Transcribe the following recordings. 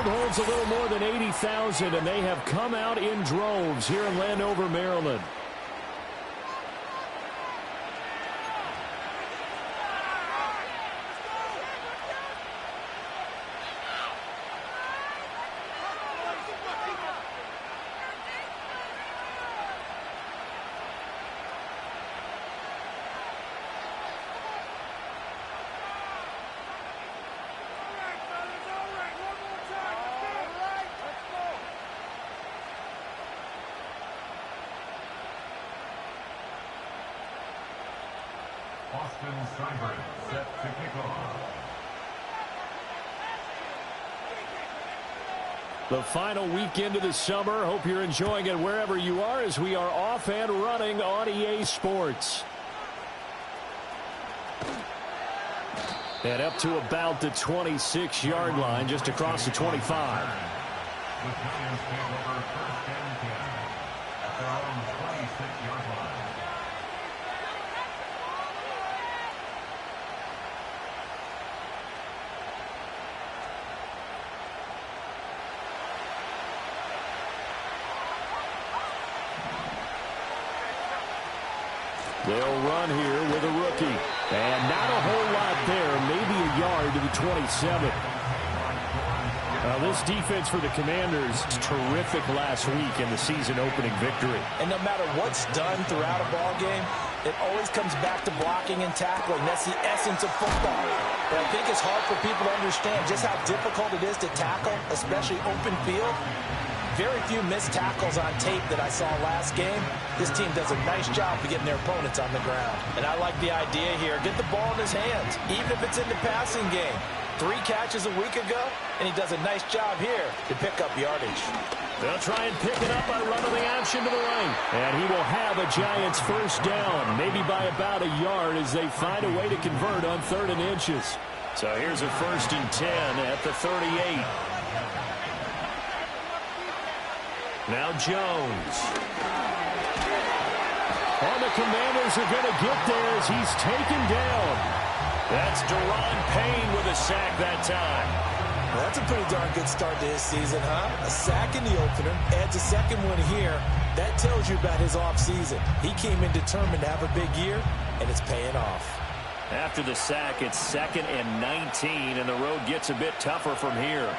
holds a little more than 80,000, and they have come out in droves here in Landover, Maryland. Set to kick off. The final weekend of the summer. Hope you're enjoying it wherever you are as we are off and running on EA Sports. And up to about the 26-yard line, just across the 25. The Giants take over first and 10 at their own 26-yard line. They'll run here with a rookie. And not a whole lot there. Maybe a yard to the 27. This defense for the Commanders is terrific last week in the season-opening victory. And no matter what's done throughout a ball game, it always comes back to blocking and tackling. That's the essence of football. But I think it's hard for people to understand just how difficult it is to tackle, especially open field. Very few missed tackles on tape that I saw last game. This team does a nice job of getting their opponents on the ground. And I like the idea here. Get the ball in his hands, even if it's in the passing game. 3 catches a week ago, and he does a nice job here to pick up yardage. They'll try and pick it up by running the option to the right. And he will have a Giants first down, maybe by about a yard as they find a way to convert on 3rd and inches. So here's a 1st and 10 at the 38. Now Jones. And the Commanders are going to get there as he's taken down. That's Deron Payne with a sack that time. Well, that's a pretty darn good start to his season, huh? A sack in the opener, adds a second one here. That tells you about his offseason. He came in determined to have a big year, and it's paying off. After the sack, it's 2nd and 19, and the road gets a bit tougher from here.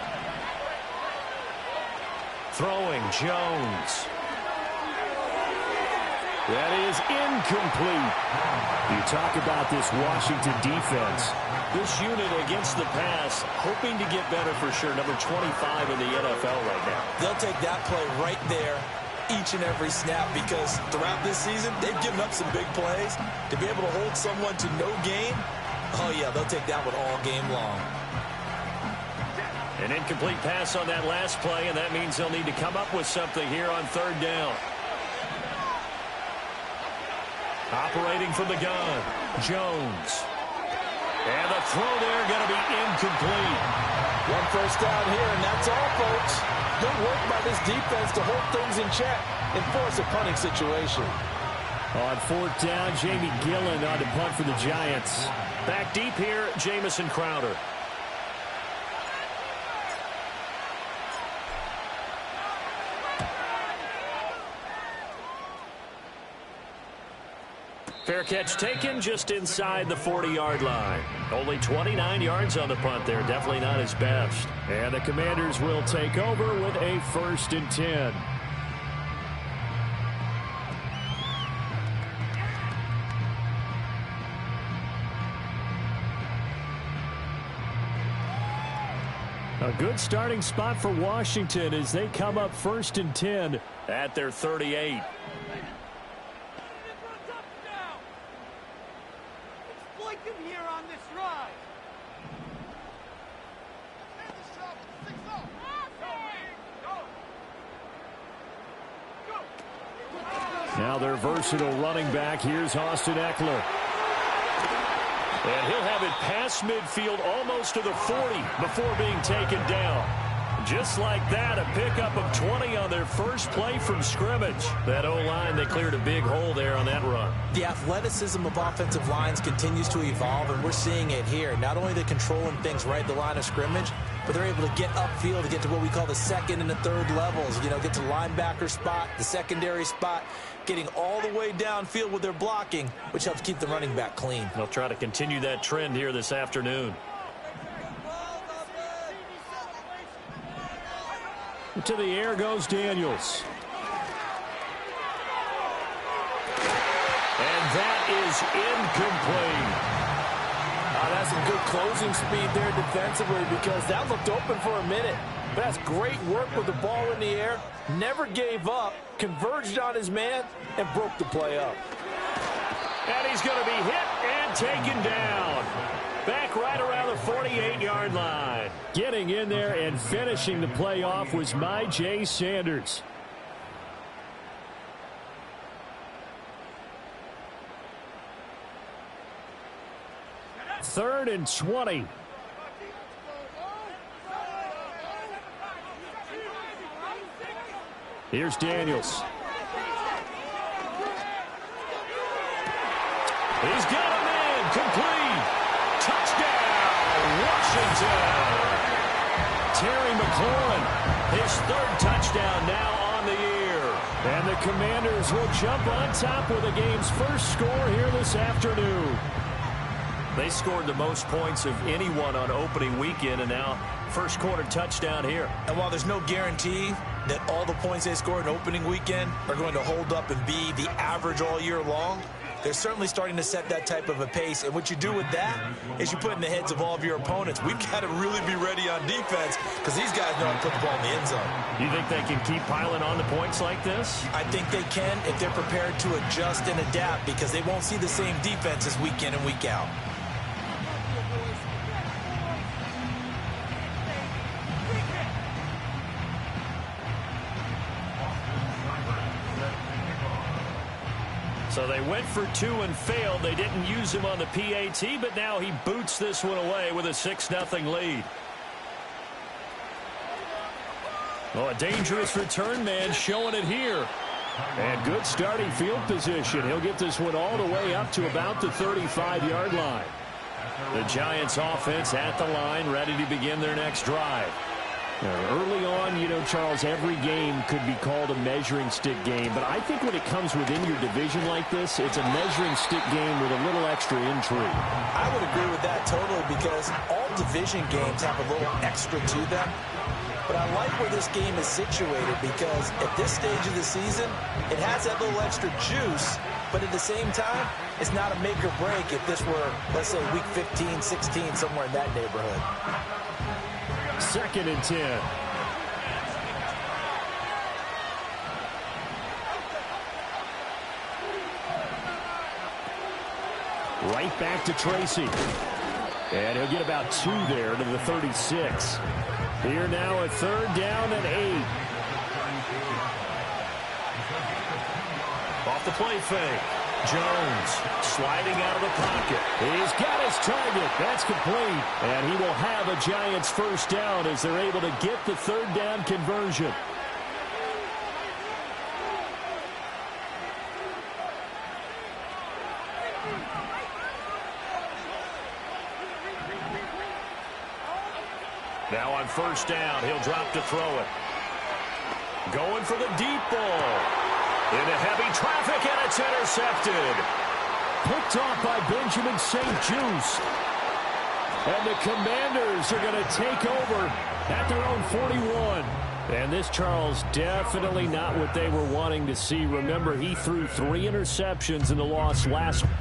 Throwing Jones. That is incomplete. You talk about this Washington defense. This unit against the pass, hoping to get better for sure. Number 25 in the NFL right now. They'll take that play right there each and every snap because throughout this season, they've given up some big plays. To be able to hold someone to no gain, oh yeah, they'll take that one all game long. An incomplete pass on that last play, and that means they'll need to come up with something here on 3rd down. Operating from the gun, Jones. And the throw there going to be incomplete. 1 first down here, and that's all, folks. Good work by this defense to hold things in check and force a punting situation. On 4th down, Jamie Gillen on to punt for the Giants. Back deep here, Jamison Crowder. Fair catch taken just inside the 40-yard line. Only 29 yards on the punt there. Definitely not his best. And the Commanders will take over with a 1st and 10. A good starting spot for Washington as they come up 1st and 10 at their 38. Now their versatile running back. Here's Austin Eckler. And he'll have it past midfield almost to the 40 before being taken down. Just like that, a pickup of 20 on their first play from scrimmage. That O-line, they cleared a big hole there on that run. The athleticism of offensive lines continues to evolve, and we're seeing it here. Not only are they controlling things right at the line of scrimmage, but they're able to get upfield to get to what we call the second and the third levels. You know, get to linebacker spot, the secondary spot, getting all the way downfield with their blocking, which helps keep the running back clean. They'll try to continue that trend here this afternoon. To the air goes Daniels. And that is incomplete. That's some good closing speed there defensively because that looked open for a minute. But that's great work with the ball in the air. Never gave up, converged on his man, and broke the play up. And he's going to be hit and taken down. Back right around the 48-yard line. Getting in there and finishing the play off was Jay Sanders. Third and 20. Here's Daniels. He's got him in. Complete. Touchdown, Washington. Terry McLaurin, his third touchdown now on the year. And the Commanders will jump on top with the game's first score here this afternoon. They scored the most points of anyone on opening weekend, and now first quarter touchdown here. And while there's no guarantee that all the points they score in opening weekend are going to hold up and be the average all year long, they're certainly starting to set that type of a pace. And what you do with that is you put in the heads of all of your opponents, we've got to really be ready on defense because these guys know how to put the ball in the end zone. You think they can keep piling on the points like this? I think they can if they're prepared to adjust and adapt because they won't see the same defenses week in and week out. So they went for two and failed. They didn't use him on the PAT, but now he boots this one away with a 6-0 lead. Oh, a dangerous return man showing it here. And good starting field position. He'll get this one all the way up to about the 35-yard line. The Giants offense at the line, ready to begin their next drive. Early on, you know, Charles, every game could be called a measuring stick game. But I think when it comes within your division like this, it's a measuring stick game with a little extra intrigue. I would agree with that totally because all division games have a little extra to them. But I like where this game is situated because at this stage of the season, it has that little extra juice. But at the same time, it's not a make or break if this were, let's say, week 15, 16, somewhere in that neighborhood. 2nd and 10. Right back to Tracy. And he'll get about 2 there to the 36. Here now a 3rd down and 8. Off the play fake. Jones sliding out of the pocket. He's got his target. That's complete. And he will have a Giants first down as they're able to get the 3rd down conversion. Now on 1st down, he'll drop to throw it. Going for the deep ball. Into heavy traffic, and it's intercepted. Picked off by Benjamin St-Juste. And the Commanders are going to take over at their own 41. And this, Charles, definitely not what they were wanting to see. Remember, he threw 3 interceptions in the loss last week.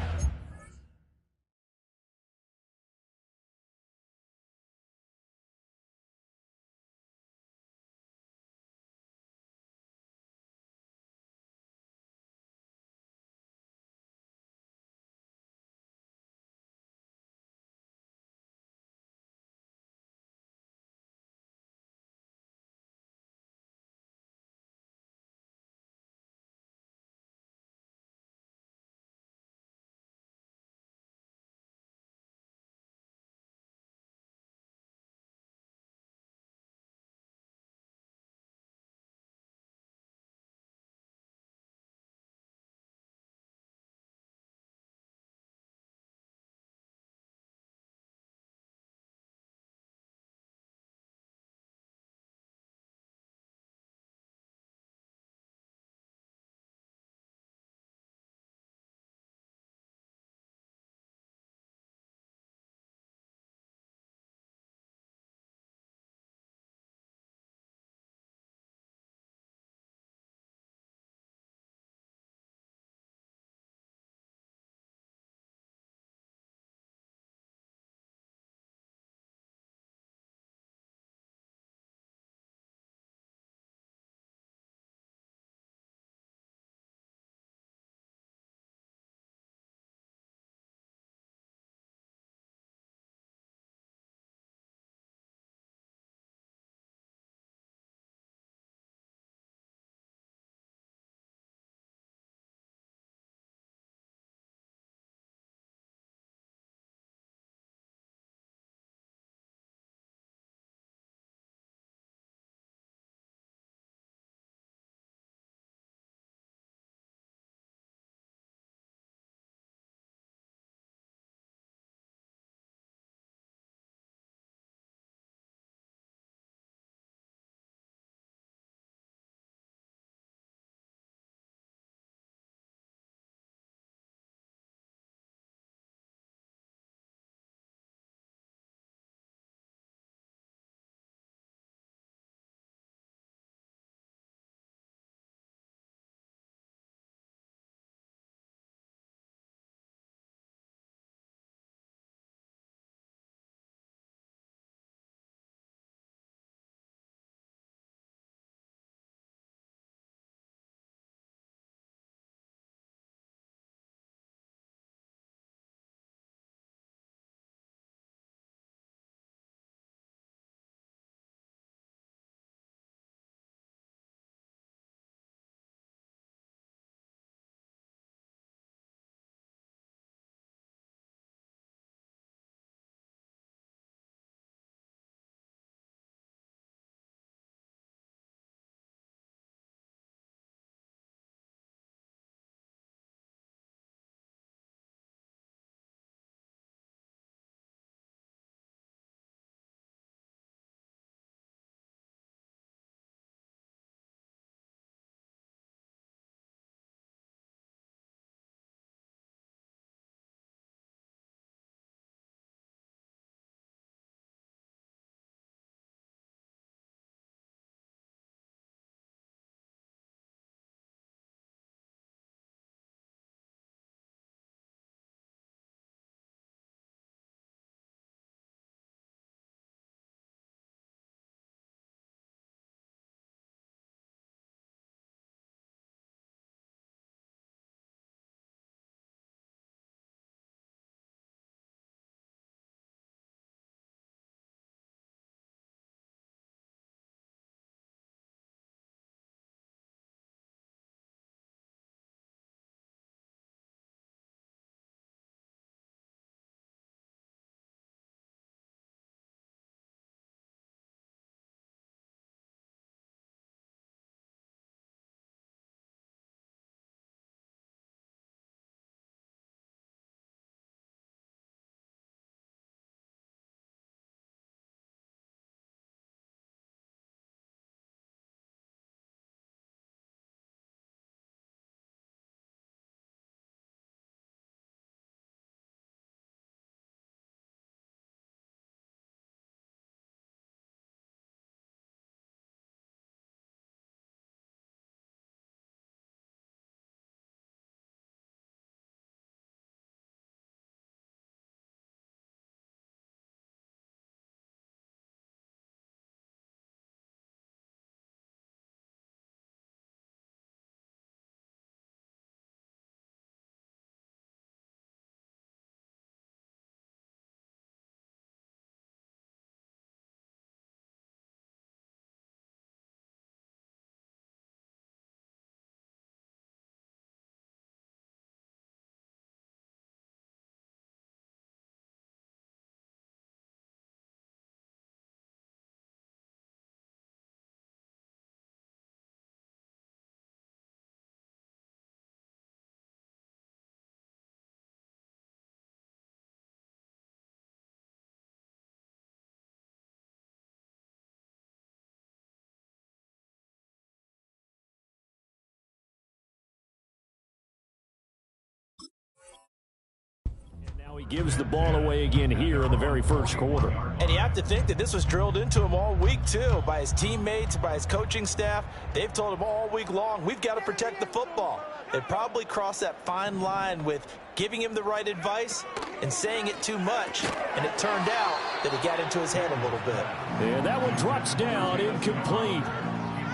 gives the ball away again here in the very first quarter. And you have to think that this was drilled into him all week, too, by his teammates, by his coaching staff. They've told him all week long, we've got to protect the football. They probably crossed that fine line with giving him the right advice and saying it too much. And it turned out that it got into his head a little bit. And that one drops down, incomplete.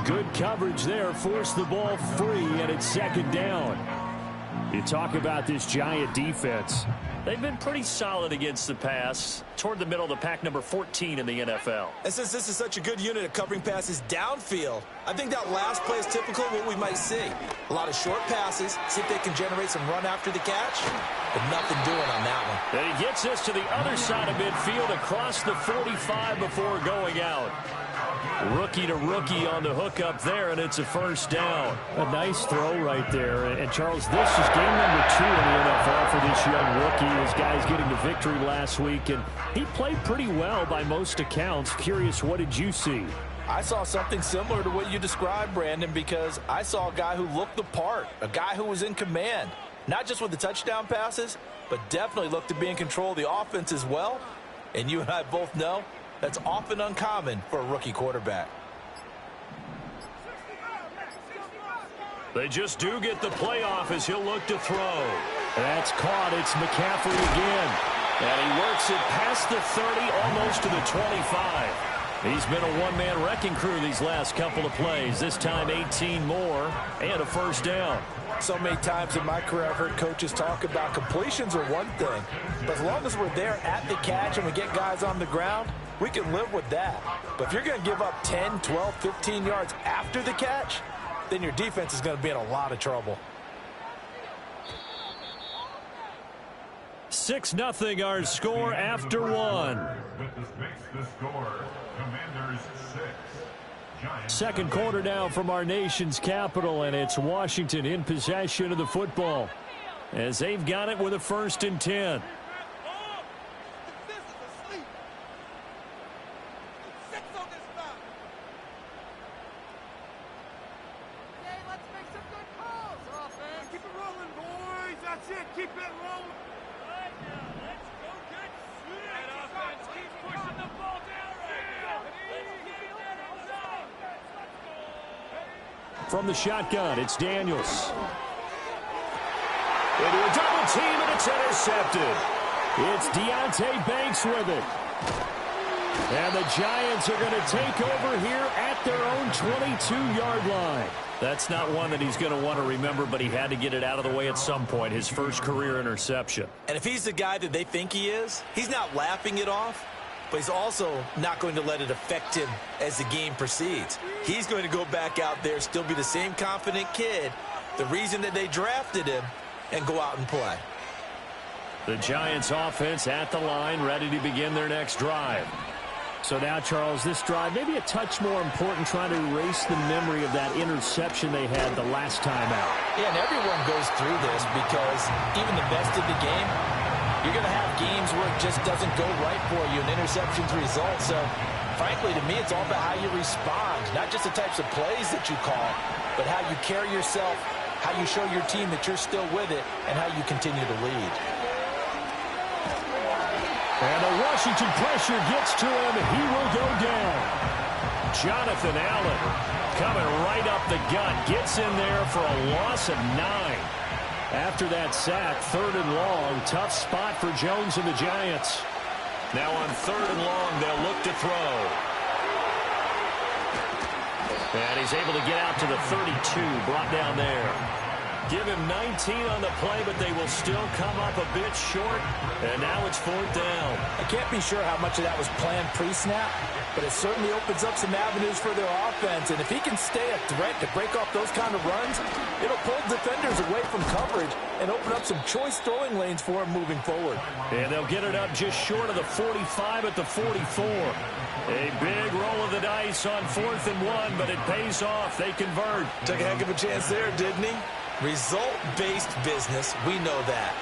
Good coverage there, forced the ball free, and it's second down. You talk about this Giant defense. They've been pretty solid against the pass, toward the middle of the pack, number 14 in the NFL. And since this is such a good unit of covering passes downfield, I think that last play is typical of what we might see. A lot of short passes, see if they can generate some run after the catch, but nothing doing on that one. And he gets us to the other side of midfield across the 45 before going out. Rookie to rookie on the hook up there, and it's a first down. A nice throw right there. And Charles, this is game number 2 in the NFL for this young rookie. This guy's getting the victory last week, and he played pretty well by most accounts. Curious, what did you see? I saw something similar to what you described, Brandon, because I saw a guy who looked the part, a guy who was in command, not just with the touchdown passes, but definitely looked to be in control of the offense as well. And you and I both know that's often uncommon for a rookie quarterback. They just do get the playoff as he'll look to throw. That's caught. It's McCaffrey again. And he works it past the 30, almost to the 25. He's been a one-man wrecking crew these last couple of plays. This time 18 more and a first down. So many times in my career I've heard coaches talk about completions are one thing, but as long as we're there at the catch and we get guys on the ground, we can live with that. But if you're going to give up 10, 12, 15 yards after the catch, then your defense is going to be in a lot of trouble. 6-0 our score after one. Makes the score. Commanders 6. Giants Second quarter now from our nation's capital, and it's Washington in possession of the football as they've got it with a 1st and 10. From the shotgun, it's Daniels. Into a double team, and it's intercepted. It's Deonte Banks with it. And the Giants are going to take over here at their own 22-yard line. That's not one that he's going to want to remember, but he had to get it out of the way at some point, his first career interception. And if he's the guy that they think he is, he's not laughing it off, but he's also not going to let it affect him as the game proceeds. He's going to go back out there, still be the same confident kid, the reason that they drafted him, and go out and play. The Giants offense at the line, ready to begin their next drive. So now, Charles, this drive maybe a touch more important, trying to erase the memory of that interception they had the last time out. Yeah, and everyone goes through this because even the best of the game, you're going to have games where it just doesn't go right for you, and interceptions result. So, frankly, to me, it's all about how you respond, not just the types of plays that you call, but how you carry yourself, how you show your team that you're still with it, and how you continue to lead. And the Washington pressure gets to him. He will go down. Jonathan Allen coming right up the gut. Gets in there for a loss of 9. After that sack, 3rd and long. Tough spot for Jones and the Giants. Now on 3rd and long, they'll look to throw. And he's able to get out to the 32. Brought down there. Give him 19 on the play, but they will still come up a bit short. And now it's 4th down. I can't be sure how much of that was planned pre-snap, but it certainly opens up some avenues for their offense. And if he can stay a threat to break off those kind of runs, it'll pull defenders away from coverage and open up some choice throwing lanes for him moving forward. And they'll get it up just short of the 45 at the 44. A big roll of the dice on 4th and 1, but it pays off. They convert. Took a heck of a chance there, didn't he? Result-based business, we know that.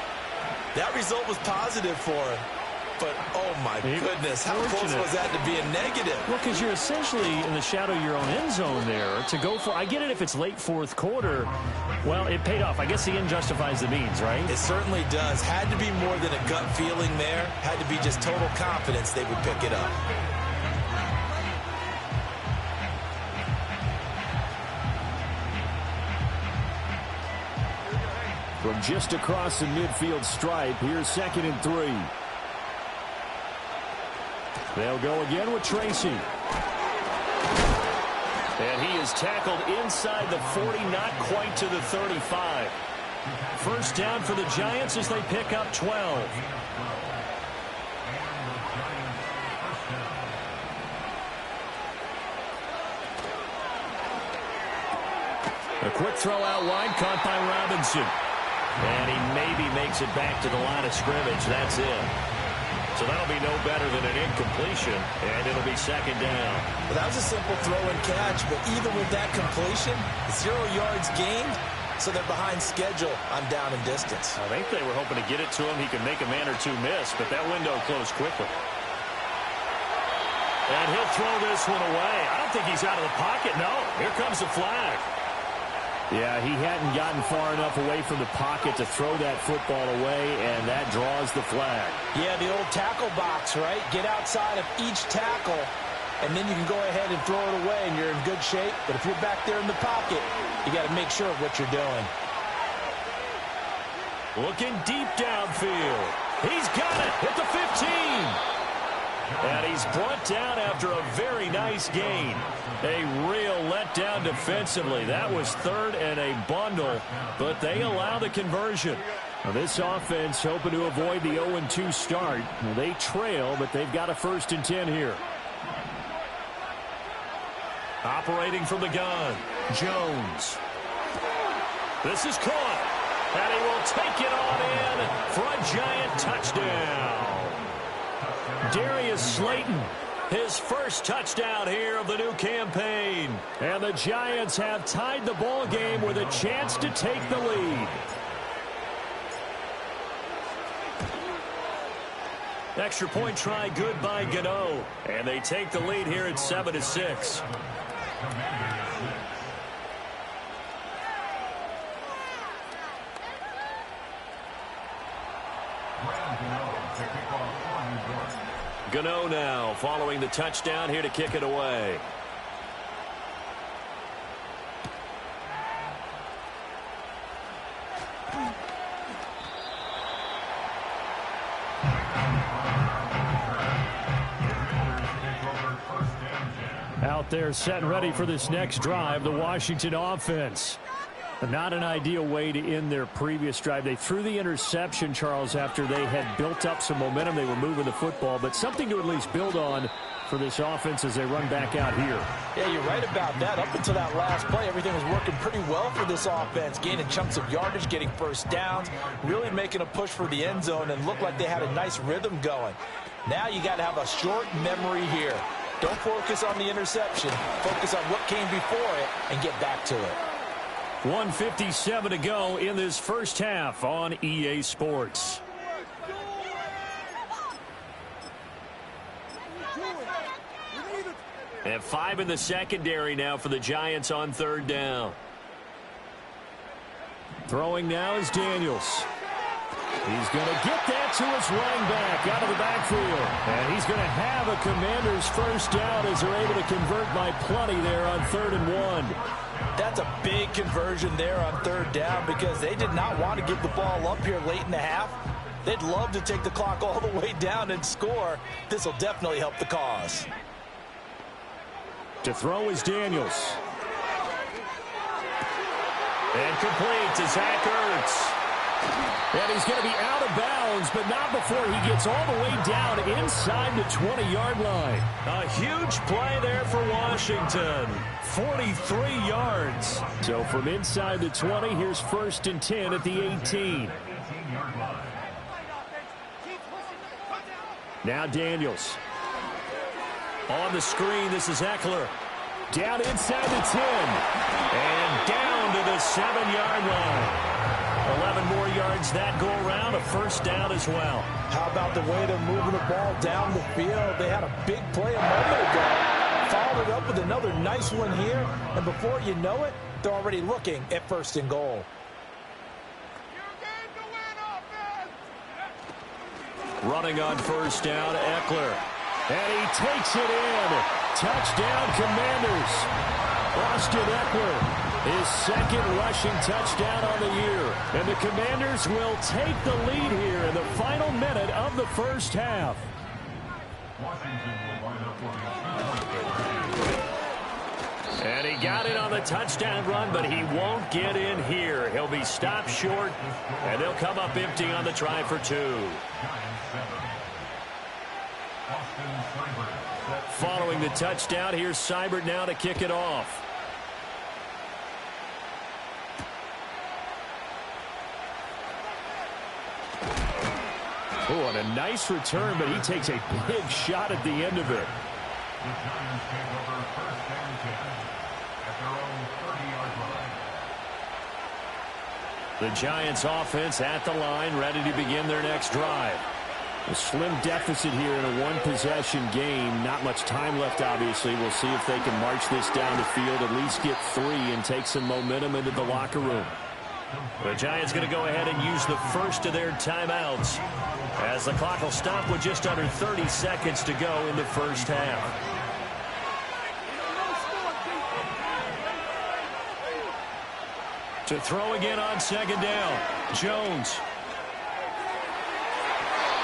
That result was positive for him. but oh my goodness, how close was that to being negative? Well, because you're essentially in the shadow of your own end zone there to go for. I get it if it's late fourth quarter. Well, it paid off. I guess the end justifies the means, right? It certainly does. Had to be more than a gut feeling there. Had to be just total confidence they would pick it up. From just across the midfield stripe, here's 2nd and 3. They'll go again with Tracy. And he is tackled inside the 40, not quite to the 35. First down for the Giants as they pick up 12. A quick throw out wide, caught by Robinson. And he maybe makes it back to the line of scrimmage. That's it. So that'll be no better than an incompletion, and it'll be 2nd down. Well, that was a simple throw and catch, but even with that completion, 0 yards gained, so they're behind schedule on down and distance. I think they were hoping to get it to him. He could make a man or two miss, but that window closed quickly. And he'll throw this one away. I don't think he's out of the pocket. No, here comes the flag. Yeah, he hadn't gotten far enough away from the pocket to throw that football away, and that draws the flag. Yeah, the old tackle box, right? Get outside of each tackle, and then you can go ahead and throw it away, and you're in good shape. But if you're back there in the pocket, you got to make sure of what you're doing. Looking deep downfield. He's got it at the 15. And he's brought down after a very nice gain. A real letdown defensively. That was 3rd and a bundle, but they allow the conversion. Now this offense hoping to avoid the 0-2 start. They trail, but they've got a 1st and 10 here. Operating from the gun, Jones. This is caught, and he will take it on in for a Giant touchdown. Darius Slayton, his first touchdown here of the new campaign. And the Giants have tied the ball game with a chance to take the lead. Extra point try good by Gano. And they take the lead here at 7-6. Gano now following the touchdown here to kick it away. Out there set and ready for this next drive, the Washington offense. Not an ideal way to end their previous drive. They threw the interception, Charles, after they had built up some momentum. They were moving the football, but something to at least build on for this offense as they run back out here. Yeah, you're right about that. Up until that last play, everything was working pretty well for this offense, gaining chunks of yardage, getting first downs, really making a push for the end zone, and looked like they had a nice rhythm going. Now you got to have a short memory here. Don't focus on the interception. Focus on what came before it and get back to it. 1:57 to go in this first half on EA Sports. And 5 in the secondary now for the Giants on 3rd down. Throwing now is Daniels. He's going to get that to his running back out of the backfield. And he's going to have a Commanders first down as they're able to convert by plenty there on 3rd and 1. That's a big conversion there on 3rd down because they did not want to give the ball up here late in the half. They'd love to take the clock all the way down and score. This will definitely help the cause. To throw is Daniels. And complete to Zach Ertz. And he's going to be out of bounds, but not before he gets all the way down inside the 20-yard line. A huge play there for Washington. 43 yards. So from inside the 20, here's 1st and 10 at the 18. Now Daniels. On the screen, this is Eckler. Down inside the 10. And down to the 7-yard line. 11 more yards that go around, a first down as well. How about the way they're moving the ball down the field? They had a big play a moment ago, followed it up with another nice one here, and before you know it, they're already looking at first and goal. Running on first down, Eckler. And he takes it in. Touchdown, Commanders. Austin Eckler, his second rushing touchdown on the year. And the Commanders will take the lead here in the final minute of the first half. And he got it on the touchdown run, but he won't get in here. He'll be stopped short, and they'll come up empty on the try for two. Following the touchdown, here's Seibert now to kick it off. Oh, and a nice return, but he takes a big shot at the end of it. The Giants take over first and 10 at their own 30-yard line. The Giants offense at the line, ready to begin their next drive. A slim deficit here in a one-possession game. Not much time left, obviously. We'll see if they can march this down the field, at least get 3 and take some momentum into the locker room. The Giants going to go ahead and use the first of their timeouts, as the clock will stop with just under 30 seconds to go in the first half. To throw again on second down, Jones.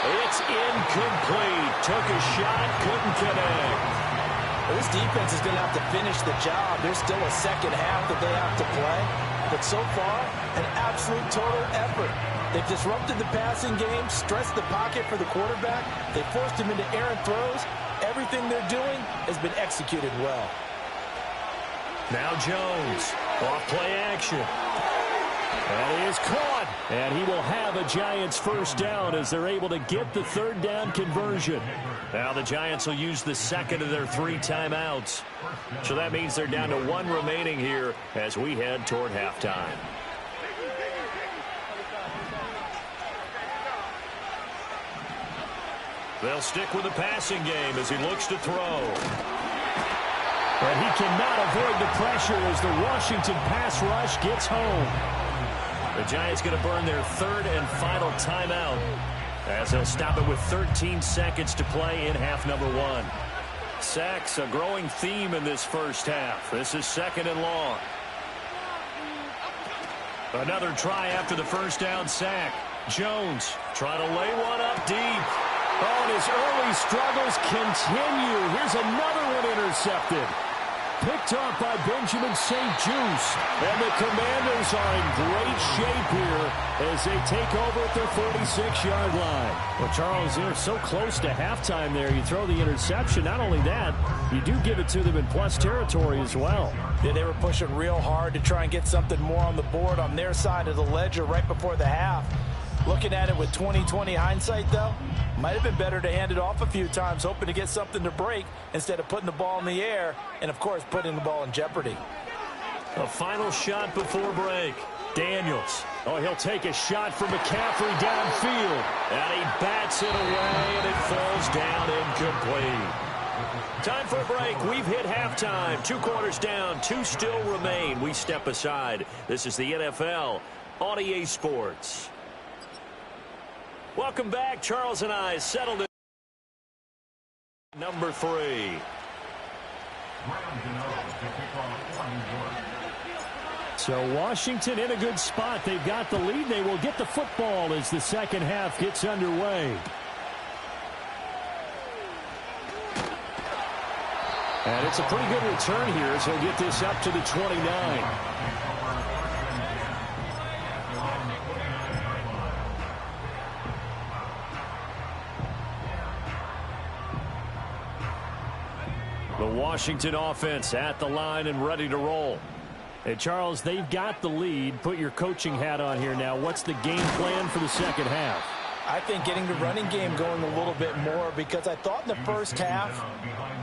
It's incomplete. Took a shot, couldn't connect. This defense is going to have to finish the job. There's still a second half that they have to play. But so far, an absolute total effort. They've disrupted the passing game, stressed the pocket for the quarterback. They forced him into errant throws. Everything they're doing has been executed well. Now Jones, off play action. And he is caught. And he will have a Giants first down as they're able to get the third down conversion. Now the Giants will use the second of their 3 timeouts. So that means they're down to 1 remaining here as we head toward halftime. They'll stick with the passing game as he looks to throw. But he cannot avoid the pressure as the Washington pass rush gets home. The Giants going to burn their 3rd and final timeout as they'll stop it with 13 seconds to play in half number 1. Sacks, a growing theme in this first half. This is 2nd and long. Another try after the first down sack. Jones trying to lay one up deep. Oh, and his early struggles continue. Here's another one intercepted. Picked off by Benjamin St-Juste. And the Commanders are in great shape here as they take over at their 46-yard line. Well, Charles, they're so close to halftime there. You throw the interception. Not only that, you do give it to them in plus territory as well. Yeah, they were pushing real hard to try and get something more on the board on their side of the ledger right before the half. Looking at it with 20/20 hindsight, though, might have been better to hand it off a few times, hoping to get something to break instead of putting the ball in the air and, of course, putting the ball in jeopardy. A final shot before break. Daniels. Oh, he'll take a shot from McCaffrey downfield. And he bats it away, and it falls down incomplete. Time for a break. We've hit halftime. 2 quarters down. 2 still remain. We step aside. This is the NFL on EA Sports. Welcome back. Charles and I settled in number 3. So Washington in a good spot. They've got the lead. They will get the football as the second half gets underway. And it's a pretty good return here as he'll get this up to the 29. The Washington offense at the line and ready to roll. Hey, Charles, they've got the lead. Put your coaching hat on here now. What's the game plan for the second half? I think getting the running game going a little bit more, because I thought in the first half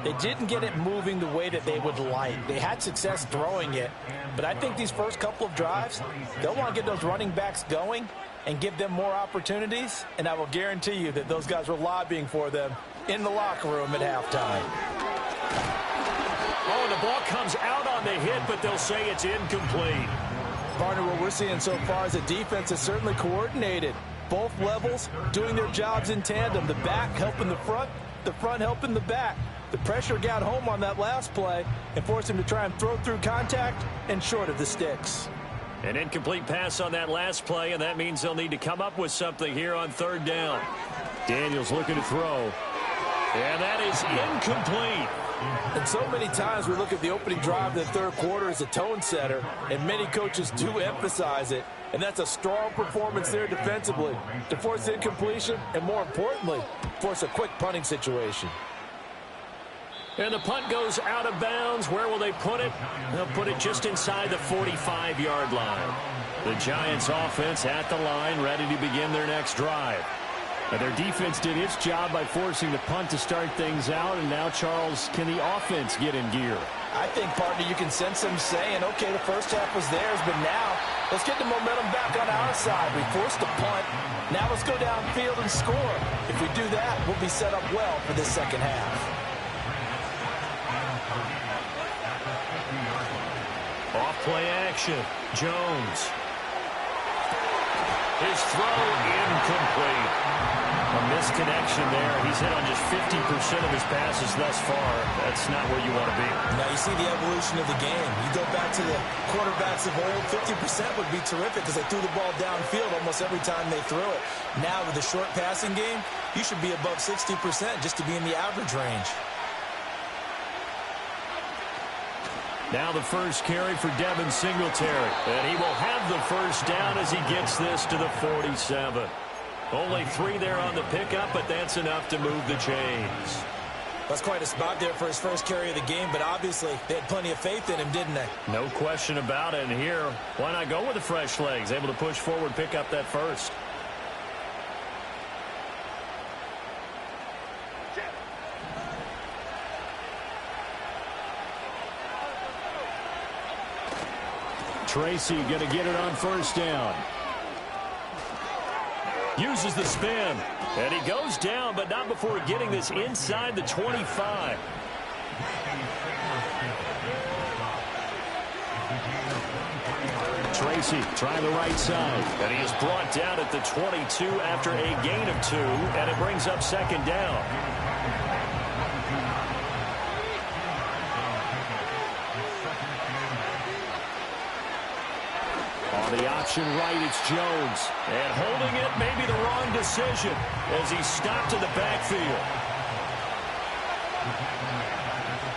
They didn't get it moving the way that they would like. They had success throwing it, but I think these first couple of drives, they'll want to get those running backs going and give them more opportunities, and I will guarantee you that those guys were lobbying for them in the locker room at halftime. Oh, and the ball comes out on the hit, but they'll say it's incomplete. Partner, what we're seeing so far is the defense is certainly coordinated. Both levels doing their jobs in tandem. The back helping the front helping the back. The pressure got home on that last play and forced him to try and throw through contact and short of the sticks. An incomplete pass on that last play, and that means they'll need to come up with something here on third down. Daniels looking to throw. And that is incomplete. And so many times we look at the opening drive of the third quarter as a tone setter, and many coaches do emphasize it. And that's a strong performance there defensively to force incompletion and, more importantly, force a quick punting situation. And the punt goes out of bounds. Where will they put it? They'll put it just inside the 45-yard line. The Giants offense at the line, ready to begin their next drive. Now, their defense did its job by forcing the punt to start things out, and now, Charles, can the offense get in gear? I think, partner, you can sense them saying, okay, the first half was theirs, but now let's get the momentum back on our side. We forced the punt. Now let's go downfield and score. If we do that, we'll be set up well for this second half. Off play action. Jones. His throw incomplete. A misconnection there. He's hit on just 50% of his passes thus far. That's not where you want to be. Now you see the evolution of the game. You go back to the quarterbacks of old, 50% would be terrific because they threw the ball downfield almost every time they threw it. Now with the short passing game, you should be above 60% just to be in the average range. Now the first carry for Devin Singletary. And he will have the first down as he gets this to the 47. Only 3 there on the pickup, but that's enough to move the chains. That's quite a spot there for his first carry of the game, but obviously they had plenty of faith in him, didn't they? No question about it. And here, why not go with the fresh legs? Able to push forward, pick up that first. Tracy going to get it on first down. Uses the spin. And he goes down, but not before getting this inside the 25. Tracy trying the right side. And he is brought down at the 22 after a gain of 2. And it brings up second down. On the option right, it's Jones. And holding it may be the wrong decision as he's stopped in the backfield.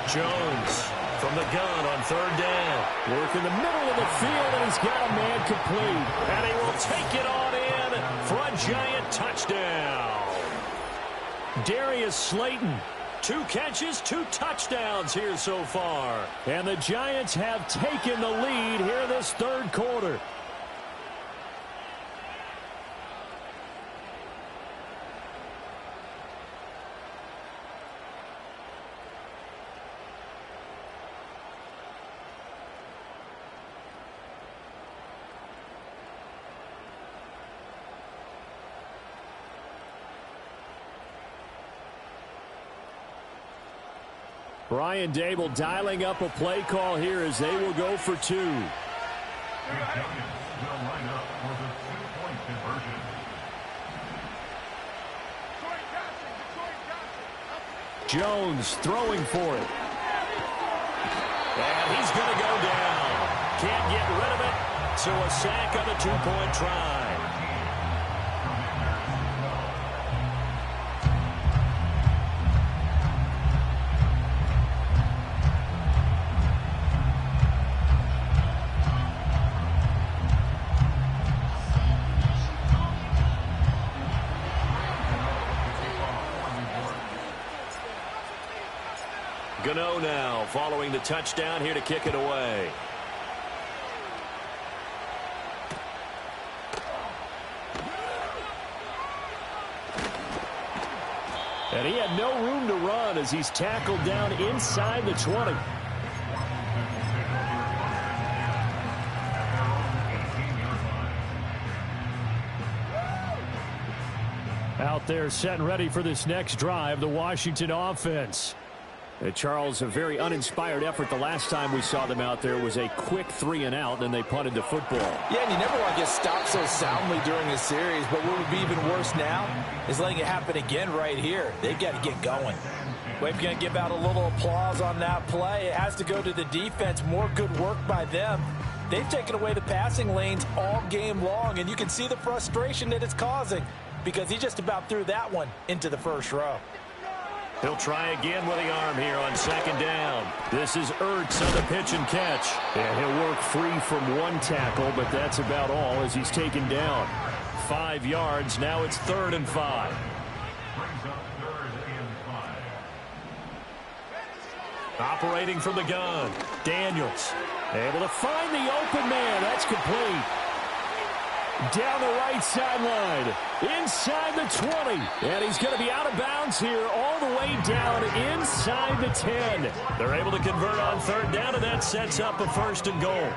Jones from the gun on third down. Work in the middle of the field, and he's got a man complete. And he will take it on in for a Giant touchdown. Darius Slayton. 2 catches, 2 touchdowns here so far. And the Giants have taken the lead here this third quarter. Brian Dable dialing up a play call here as they will go for 2. The Giants will line up for the 2-point conversion. Jones throwing for it. And he's going to go down. Can't get rid of it. So a sack on a 2-point try. Gano now following the touchdown here to kick it away. And he had no room to run as he's tackled down inside the 20. Out there set and ready for this next drive, the Washington offense. Charles, a very uninspired effort the last time we saw them out there was a quick 3-and-out, and they punted the football. Yeah, and you never want to get stopped so soundly during a series, but what would be even worse now is letting it happen again right here. They've got to get going. We're going to give out a little applause on that play. It has to go to the defense. More good work by them. They've taken away the passing lanes all game long, and you can see the frustration that it's causing because he just about threw that one into the first row. He'll try again with the arm here on second down. This is Ertz on the pitch and catch. And he'll work free from one tackle, but that's about all as he's taken down. 5 yards. Now it's 3rd and 5. Brings up 3rd and 5. Operating from the gun. Daniels able to find the open man. That's complete. Down the right sideline, inside the 20. And he's going to be out of bounds here all the way down inside the 10. They're able to convert on 3rd down, and that sets up a 1st and goal.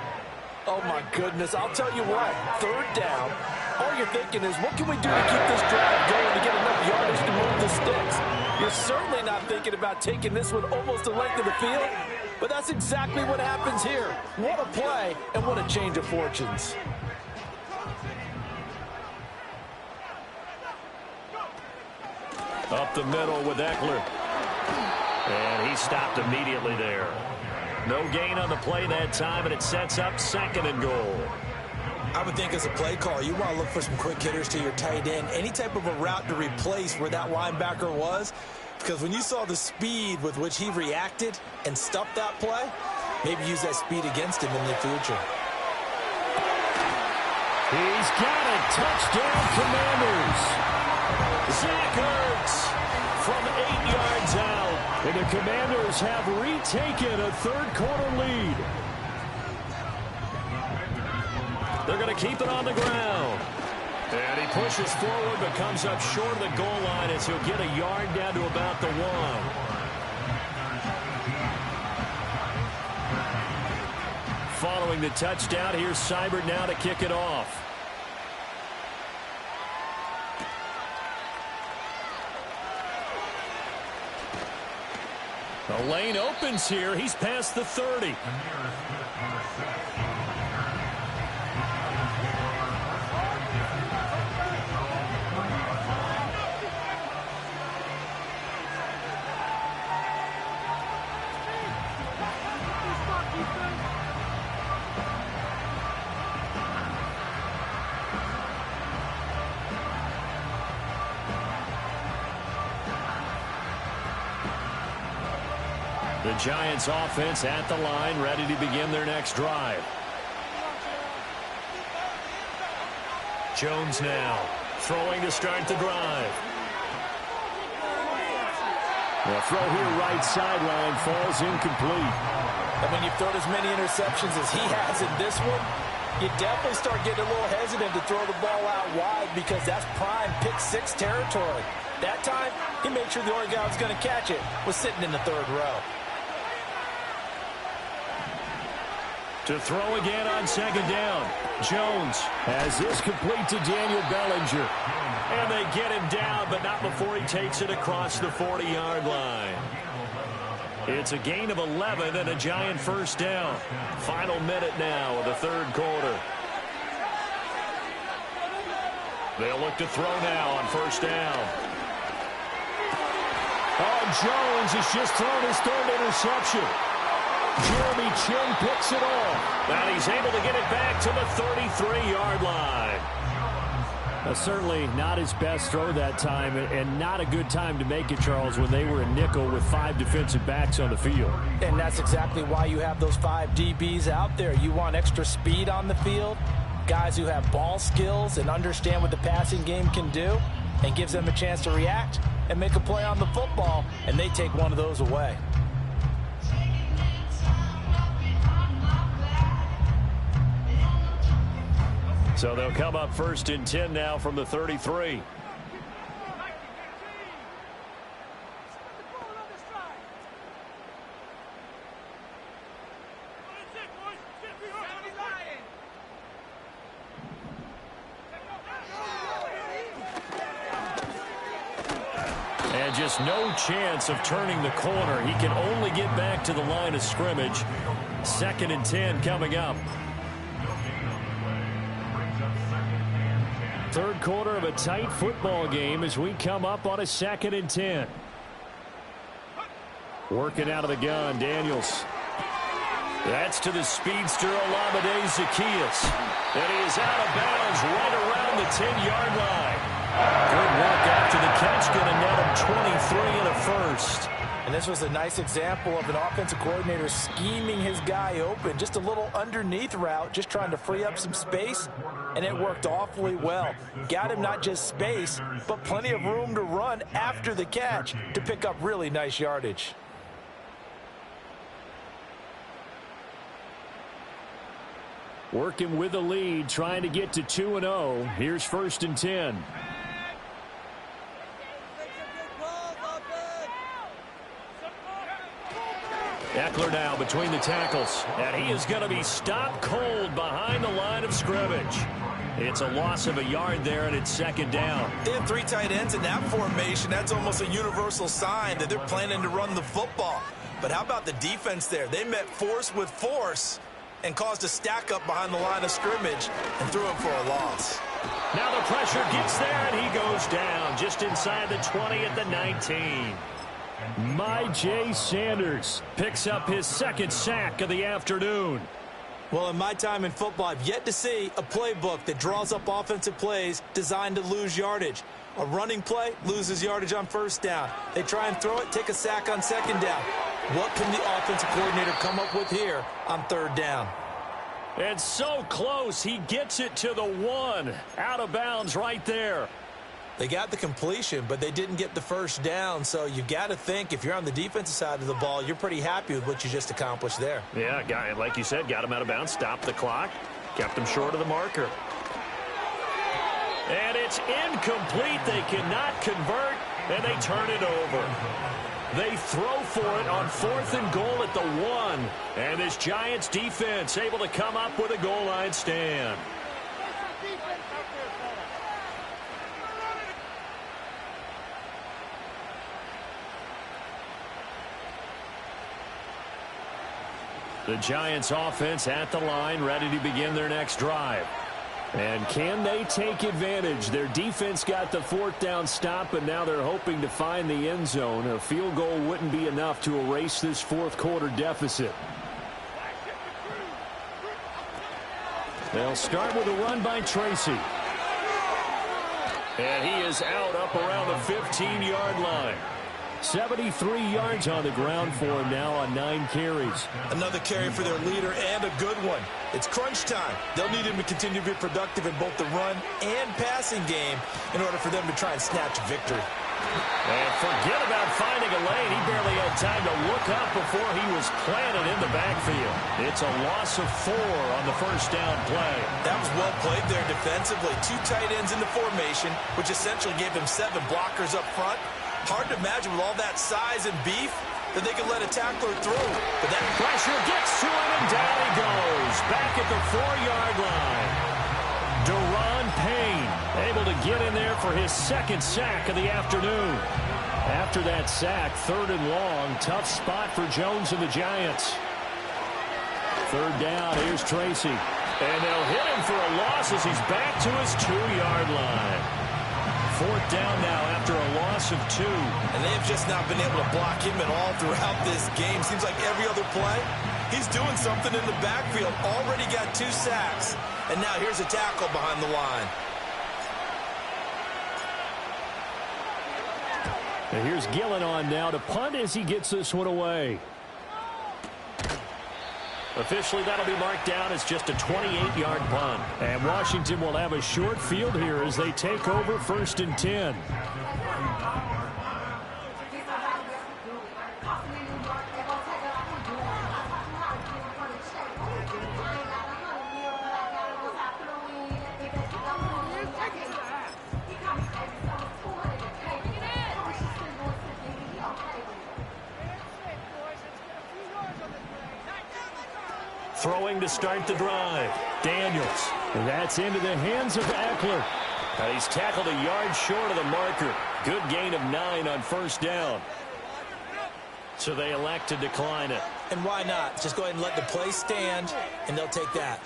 Oh, my goodness. I'll tell you what, 3rd down, all you're thinking is, what can we do to keep this drive going to get enough yardage to move the sticks? You're certainly not thinking about taking this one almost the length of the field, but that's exactly what happens here. What a play, and what a change of fortunes. Up the middle with Eckler. And he stopped immediately there. No gain on the play that time, and it sets up 2nd and goal. I would think as a play call, you want to look for some quick hitters to your tight end. Any type of a route to replace where that linebacker was. Because when you saw the speed with which he reacted and stuffed that play, maybe use that speed against him in the future. He's got it. Touchdown, Commanders. Zach Ertz from 8 yards out. And the Commanders have retaken a 3rd quarter lead. They're going to keep it on the ground. And he pushes forward but comes up short of the goal line as he'll get a yard down to about the 1. Following the touchdown, here's Seibert now to kick it off. The lane opens here. He's past the 30. The Giants offense at the line, ready to begin their next drive. Jones now throwing to start the drive. The throw here right sideline falls incomplete. And when you've thrown as many interceptions as he has in this one, you definitely start getting a little hesitant to throw the ball out wide because that's prime pick-6 territory. That time, he made sure the only guy who was going to catch it was sitting in the 3rd row. To throw again on 2nd down. Jones has this complete to Daniel Bellinger. And they get him down, but not before he takes it across the 40-yard line. It's a gain of 11 and a Giant 1st down. Final minute now of the 3rd quarter. They'll look to throw now on 1st down. Oh, Jones has just thrown his 3rd interception. Jeremy Chin picks it off. And he's able to get it back to the 33-yard line. Certainly not his best throw that time, and not a good time to make it, Charles, when they were in nickel with 5 defensive backs on the field. And that's exactly why you have those 5 DBs out there. You want extra speed on the field, guys who have ball skills and understand what the passing game can do, and gives them a chance to react and make a play on the football, and they take one of those away. So they'll come up 1st and 10 now from the 33. And just no chance of turning the corner. He can only get back to the line of scrimmage. 2nd and 10 coming up. Third quarter of a tight football game as we come up on a 2nd and 10. Working out of the gun, Daniels. That's to the speedster, Olamide Zaccheaus. And he is out of bounds right around the 10-yard line. Good work after the catch, going to net him 23 and a first. And this was a nice example of an offensive coordinator scheming his guy open. Just a little underneath route, just trying to free up some space, and it worked awfully well. Got him not just space, but plenty of room to run after the catch to pick up really nice yardage. Working with the lead, trying to get to 2-0. Here's 1st and 10. Eckler now between the tackles, and he is going to be stopped cold behind the line of scrimmage. It's a loss of a yard there, and it's 2nd down. They have 3 tight ends in that formation. That's almost a universal sign that they're planning to run the football. But how about the defense there? They met force with force and caused a stack up behind the line of scrimmage and threw him for a loss. Now the pressure gets there, and he goes down just inside the 20 at the 19. Myjai Sanders picks up his 2nd sack of the afternoon. Well, in my time in football, I've yet to see a playbook that draws up offensive plays designed to lose yardage. A running play loses yardage on 1st down. They try and throw it, take a sack on 2nd down. What can the offensive coordinator come up with here on 3rd down? And so close, he gets it to the 1. Out of bounds right there. They got the completion, but they didn't get the 1st down. So you got to think if you're on the defensive side of the ball, you're pretty happy with what you just accomplished there. Yeah, guy, like you said, got him out of bounds, stopped the clock, kept him short of the marker. And it's incomplete. They cannot convert, and they turn it over. They throw for it on 4th and goal at the 1. And this Giants defense able to come up with a goal line stand. The Giants offense at the line, ready to begin their next drive. And can they take advantage? Their defense got the 4th down stop, and now they're hoping to find the end zone. A field goal wouldn't be enough to erase this 4th quarter deficit. They'll start with a run by Tracy. And he is out up around the 15-yard line. 73 yards on the ground for him now on 9 carries. Another carry for their leader and a good one. It's crunch time. They'll need him to continue to be productive in both the run and passing game in order for them to try and snatch victory. And forget about finding a lane. He barely had time to look up before he was planted in the backfield. It's a loss of 4 on the 1st down play. That was well played there defensively. 2 tight ends in the formation, which essentially gave him 7 blockers up front. Hard to imagine with all that size and beef that they could let a tackler through. But that pressure gets to him, and down he goes. Back at the 4-yard line. Deron Payne able to get in there for his 2nd sack of the afternoon. After that sack, 3rd and long. Tough spot for Jones and the Giants. 3rd down, here's Tracy. And they'll hit him for a loss as he's back to his 2-yard line. 4th down now after a loss of 2. And they've just not been able to block him at all throughout this game. Seems like every other play, he's doing something in the backfield. Already got 2 sacks. And now here's a tackle behind the line. And here's Gillen on now to punt as he gets this one away. Officially, that'll be marked down as just a 28-yard punt. And Washington will have a short field here as they take over 1st and 10. Throwing to start the drive. Daniels. And that's into the hands of Eckler. And he's tackled a yard short of the marker. Good gain of 9 on first down. So they elect to decline it. And why not? Just go ahead and let the play stand, and they'll take that.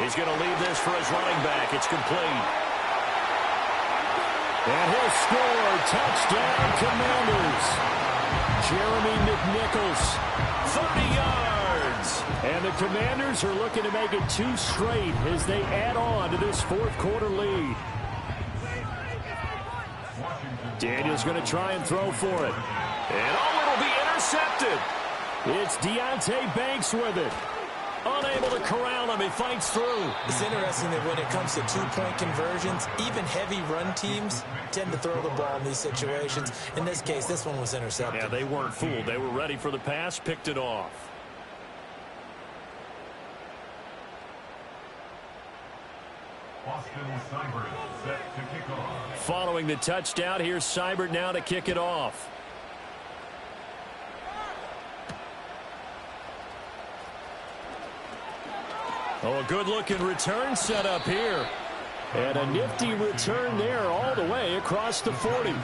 He's going to leave this for his running back. It's complete. And he'll score. Touchdown, Commanders. Jeremy McNichols, 30 yards. And the Commanders are looking to make it 2 straight as they add on to this fourth quarter lead. Daniel's going to try and throw for it. And it'll be intercepted. It's Deonte Banks with it. Unable to corral him. He fights through. It's interesting that when it comes to 2-point conversions, even heavy run teams tend to throw the ball in these situations. In this case, this one was intercepted. Yeah, they weren't fooled. They were ready for the pass, picked it off. Austin Seibert set to kick off. Following the touchdown, here's Seibert now to kick it off. Oh, a good-looking return set up here. And a nifty return there all the way across the 40.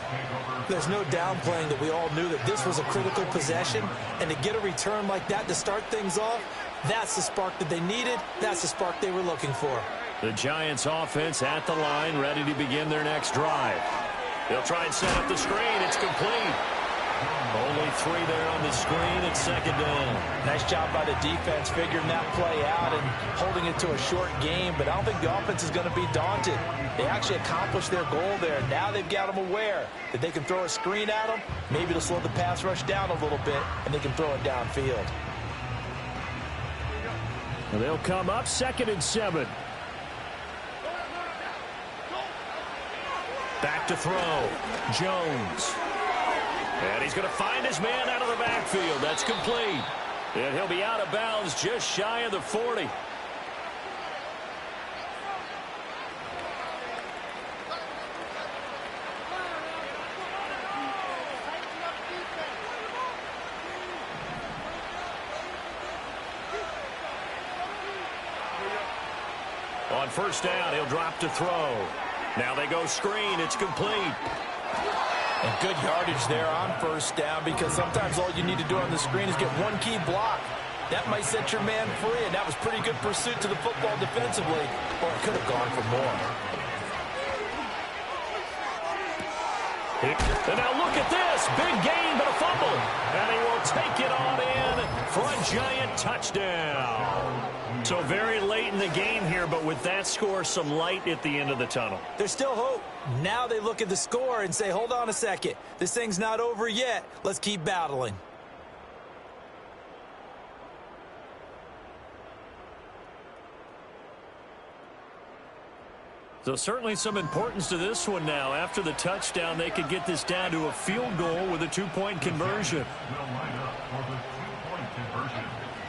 There's no downplaying that we all knew that this was a critical possession. And to get a return like that to start things off, that's the spark that they needed. That's the spark they were looking for. The Giants offense at the line, ready to begin their next drive. They'll try and set up the screen. It's complete. Only 3 there on the screen at second down. Nice job by the defense figuring that play out and holding it to a short game, but I don't think the offense is going to be daunted. They actually accomplished their goal there. Now they've got them aware that they can throw a screen at them, maybe to slow the pass rush down a little bit, and they can throw it downfield. And they'll come up 2nd and 7. Back to throw. Jones. And he's going to find his man out of the backfield. That's complete. And he'll be out of bounds just shy of the 40. On first down, he'll drop to throw. Now they go screen. It's complete. And good yardage there on first down, because sometimes all you need to do on the screen is get one key block. That might set your man free, and that was pretty good pursuit to the football defensively, or it could have gone for more. And now look at this. Big gain, but a fumble. And he will take it on in for a Giant touchdown. So very late in the game here, but with that score, some light at the end of the tunnel. There's still hope. Now they look at the score and say, hold on a second. This thing's not over yet. Let's keep battling. So certainly some importance to this one now. After the touchdown, they could get this down to a field goal with a 2-point conversion.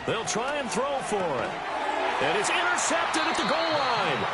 They'll try and throw for it. And it's intercepted at the goal line.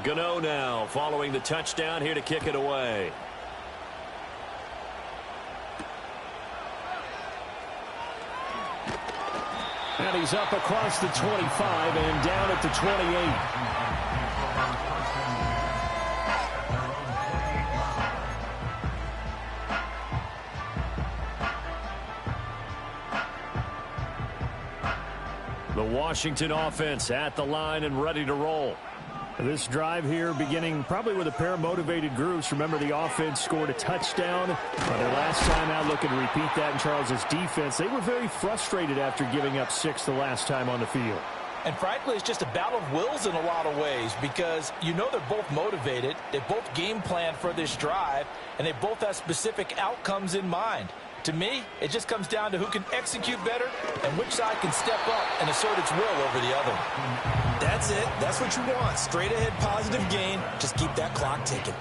Gano now following the touchdown here to kick it away. And he's up across the 25 and down at the 28. The Washington offense at the line and ready to roll. This drive here beginning probably with a pair of motivated groups. Remember, the offense scored a touchdown their last time out. Looking to repeat that in Charles's defense. They were very frustrated after giving up 6 the last time on the field. And frankly, it's just a battle of wills in a lot of ways because you know they're both motivated, they both game plan for this drive, and they both have specific outcomes in mind. To me, it just comes down to who can execute better and which side can step up and assert its will over the other. That's it. That's what you want. Straight ahead positive gain. Just keep that clock ticking.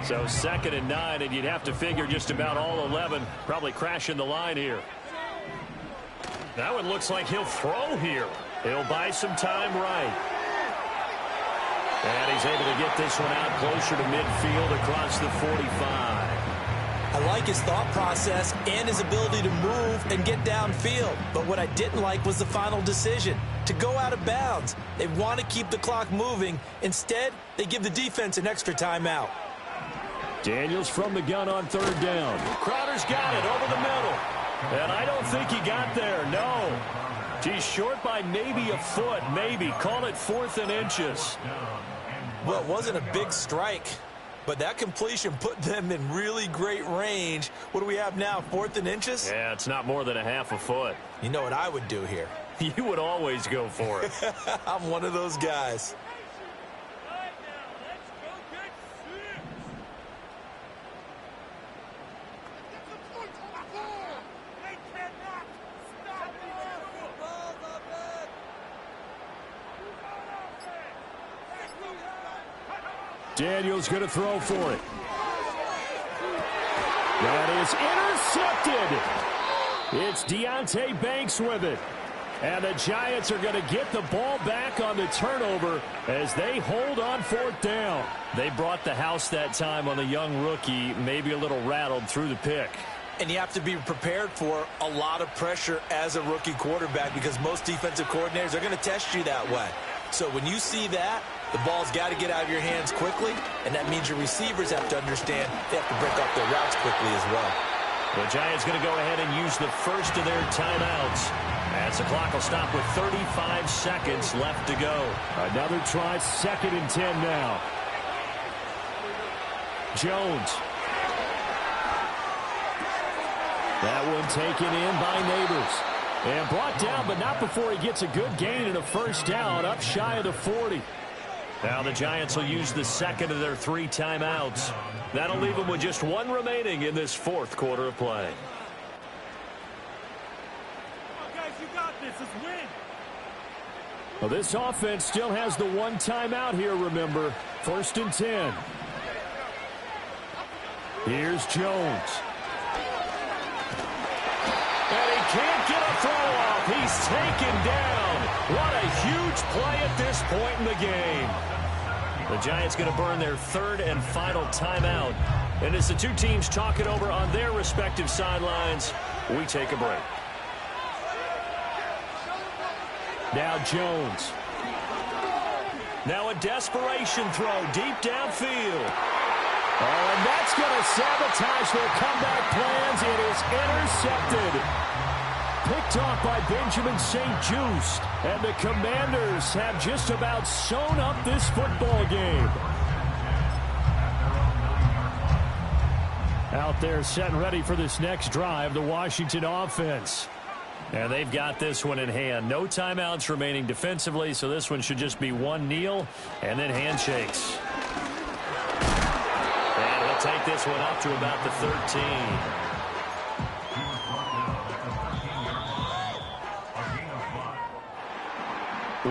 So 2nd and 9, and you'd have to figure just about all 11 probably crashing the line here. Now it looks like he'll throw here. He'll buy some time right. And he's able to get this one out closer to midfield across the 45. I like his thought process and his ability to move and get downfield. But what I didn't like was the final decision, to go out of bounds. They want to keep the clock moving. Instead, they give the defense an extra timeout. Daniels from the gun on 3rd down. Crowder's got it over the middle. And I don't think he got there, no. He's short by maybe a foot, maybe. Call it 4th and inches. Well, it wasn't a big strike, but that completion put them in really great range. What do we have now, 4th and inches? Yeah, it's not more than a half a foot. You know what I would do here? You would always go for it. I'm one of those guys. Daniels going to throw for it. That is intercepted. It's Deonte Banks with it. And the Giants are going to get the ball back on the turnover as they hold on 4th down. They brought the house that time on the young rookie, maybe a little rattled through the pick. And you have to be prepared for a lot of pressure as a rookie quarterback because most defensive coordinators are going to test you that way. So when you see that, the ball's got to get out of your hands quickly, and that means your receivers have to understand they have to break off their routes quickly as well. The Giants going to go ahead and use the first of their timeouts as the clock will stop with 35 seconds left to go. Another try, 2nd and 10 now. Jones. That one taken in by Neighbors. And brought down, but not before he gets a good gain and a first down up shy of the 40. Now the Giants will use the 2nd of their 3 timeouts. That'll leave them with just 1 remaining in this 4th quarter of play. Guys, you got this. Let's win. Well, this offense still has the 1 timeout here, remember. 1st and 10. Here's Jones. And he can't get a throw off. He's taken down. What a huge play at this point in the game. The Giants going to burn their 3rd and final timeout. And as the two teams talk it over on their respective sidelines, we take a break. Now Jones. Now a desperation throw deep downfield. Oh, and that's going to sabotage their comeback plans. It is intercepted. Picked off by Benjamin St-Juste. And the Commanders have just about sewn up this football game. Out there set and ready for this next drive, the Washington offense. And they've got this one in hand. No timeouts remaining defensively, so this one should just be one kneel and then handshakes. And he'll take this one up to about the 13.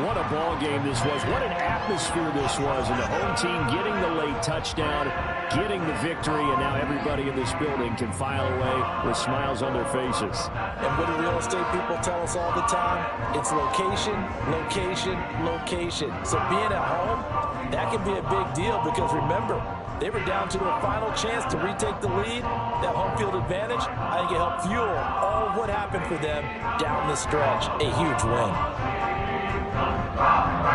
What a ball game this was. What an atmosphere this was. And the home team getting the late touchdown, getting the victory, and now everybody in this building can file away with smiles on their faces. And what do real estate people tell us all the time? It's location, location, location. So being at home, that can be a big deal because remember, they were down to their final chance to retake the lead. That home field advantage, I think it helped fuel all of what happened for them down the stretch. A huge win.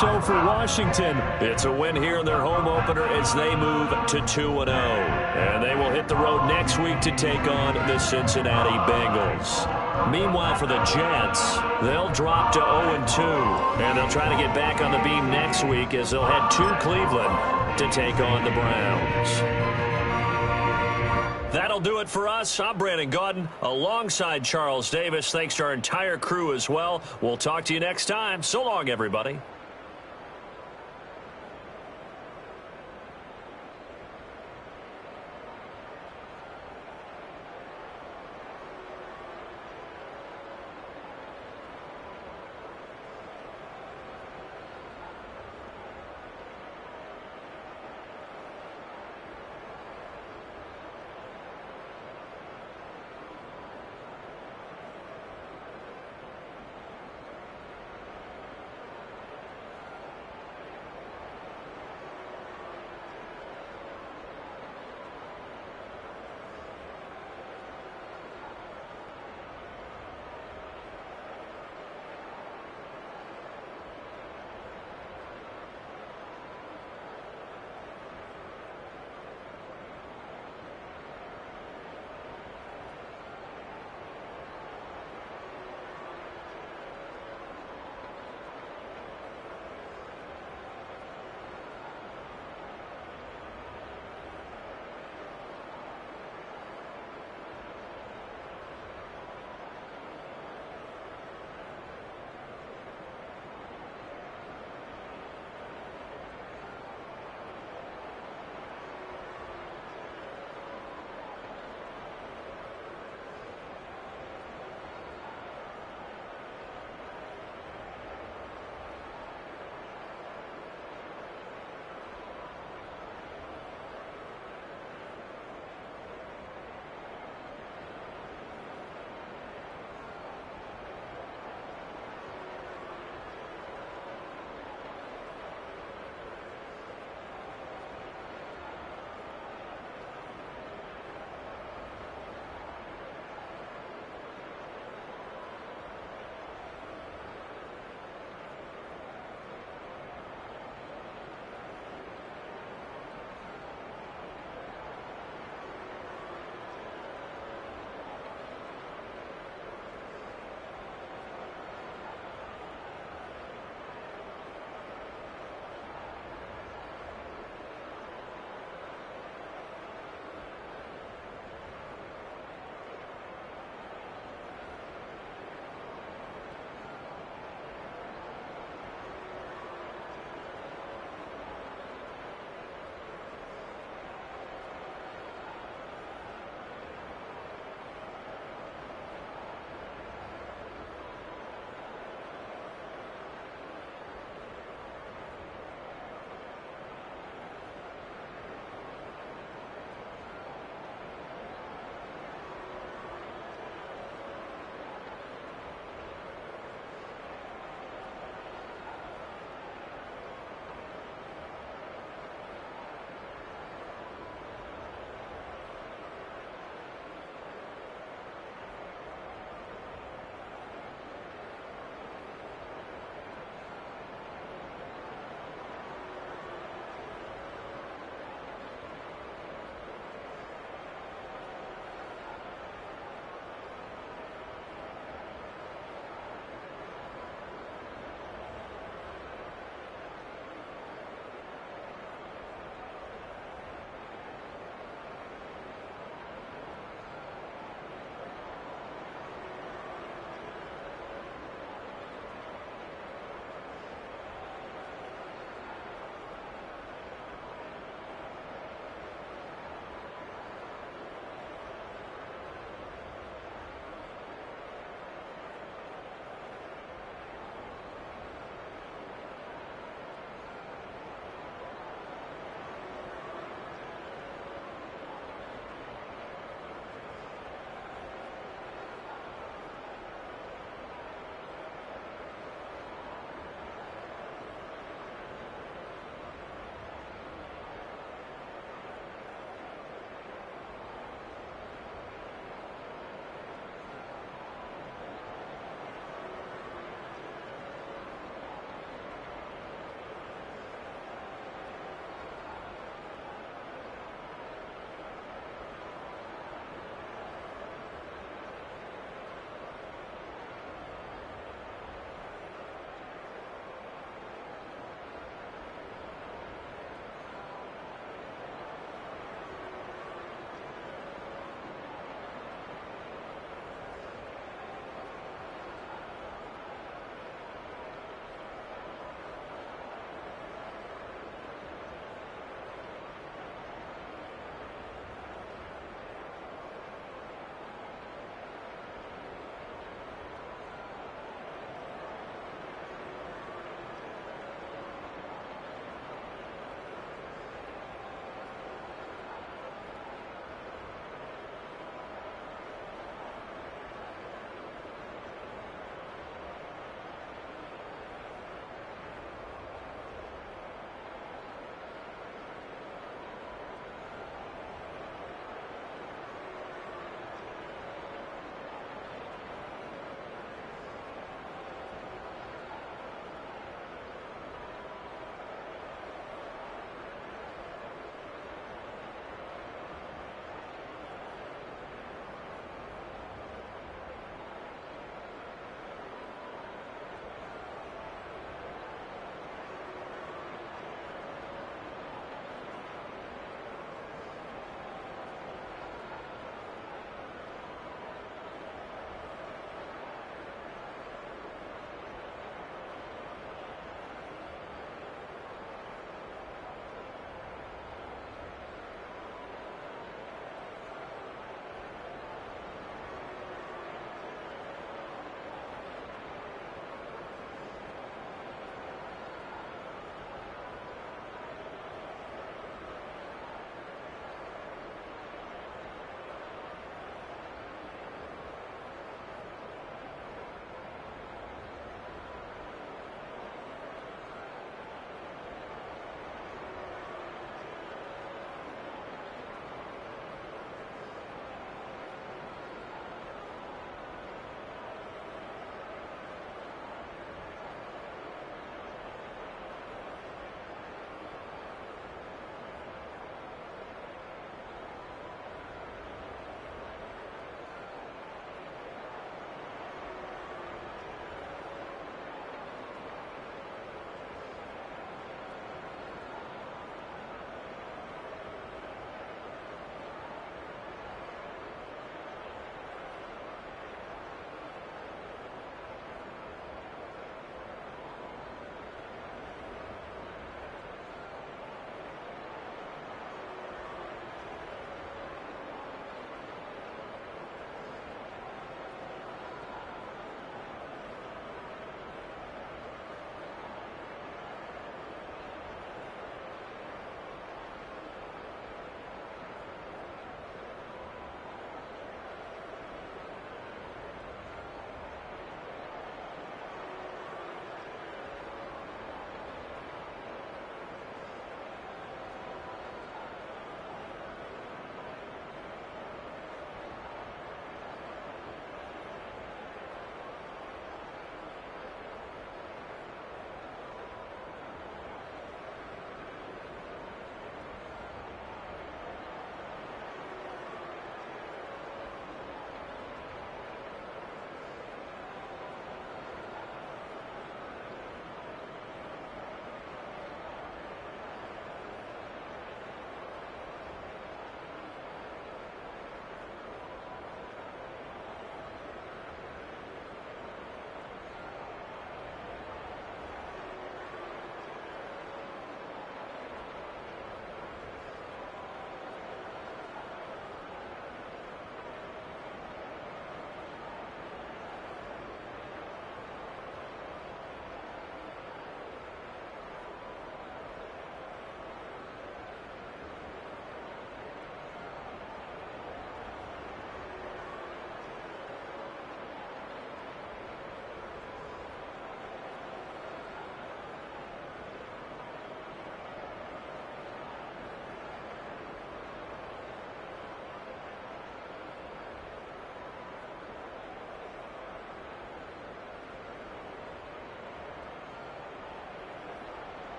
So for Washington, it's a win here in their home opener as they move to 2-0. And they will hit the road next week to take on the Cincinnati Bengals. Meanwhile, for the Jets, they'll drop to 0-2. And they'll try to get back on the beam next week as they'll head to Cleveland to take on the Browns. That'll do it for us. I'm Brandon Gaudin alongside Charles Davis. Thanks to our entire crew as well. We'll talk to you next time. So long, everybody.